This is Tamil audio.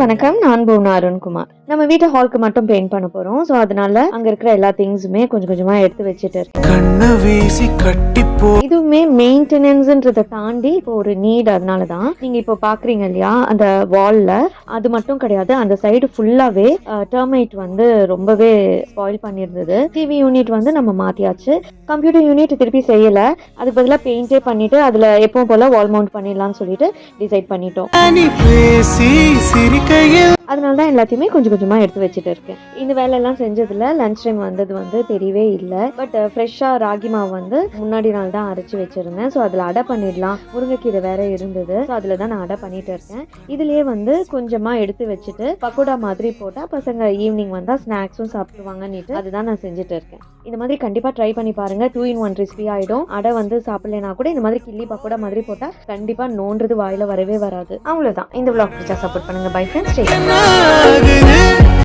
வணக்கம். நான் பூர்ணா அருண்குமார். நம்ம வீட்டு ஹாலுக்கு மட்டும் பெயிண்ட் பண்ண போறோம். ஸோ அதனால அங்க இருக்கிற எல்லா திங்ஸுமே கொஞ்சம் கொஞ்சமா எடுத்து வச்சுட்டு இருக்கேன். இதுவுமே மெயின்டெனன்ஸ்ன்றதை தாண்டி இப்போ ஒரு நீட். அதனாலதான் நீங்க இப்போ பாக்குறீங்க இல்லையா, அந்த வால்ல அது மட்டும் கிடையாது, அந்த சைடு ஃபுல்லாவே டெர்மைட் வந்து ரொம்பவே ஸ்பாயில் பண்ணியிருந்தது. டிவி யூனிட் வந்து நம்ம மாத்தியாச்சு. கம்ப்யூட்டர் யூனிட் திருப்பி செய்யல, அதுக்கு பதிலாக பெயிண்டே பண்ணிட்டு அதுல எப்பவும் போல வால் மவுண்ட் பண்ணிடலாம்னு சொல்லிட்டு டிசைட் பண்ணிட்டோம். அதனால தான் எல்லாத்தையுமே கொஞ்சம் கொஞ்சமா எடுத்து வச்சுட்டு இருக்கேன். இந்த வேலையெல்லாம் செஞ்சதுல லஞ்ச் டைம் வந்தது வந்து தெரியவே இல்லை. பட் ஃப்ரெஷ்ஷா ராகி மாவு வந்து முன்னாடி நாள் தான் அரைச்சி வச்சிருந்தேன். ஸோ அதில் அடை பண்ணிடலாம், முருங்கைக்கீரை வேற இருந்தது. ஸோ அதில் தான் நான் அடை பண்ணிட்டு இருக்கேன். இதுலயே வந்து கொஞ்சமா எடுத்து வச்சுட்டு பக்கோடா மாதிரி போட்டா பசங்க ஈவினிங் வந்தா ஸ்நாக்ஸும் சாப்பிடுவாங்கன்னுட்டு அதுதான் நான் செஞ்சுட்டு இருக்கேன். இந்த மாதிரி கண்டிப்பா ட்ரை பண்ணி பாருங்க. 2-in-1 ரெசிபி ஆயிடும். அடை வந்து சாப்பிடலனா கூட இந்த மாதிரி கிள்ளி பக்கோடா மாதிரி போட்டா கண்டிப்பா நோன்றது வாயில வரவே வராது. அவ்வளவுதான். இந்த vlog பிடிச்சா சப்போர்ட் பண்ணுங்க. Bye friends.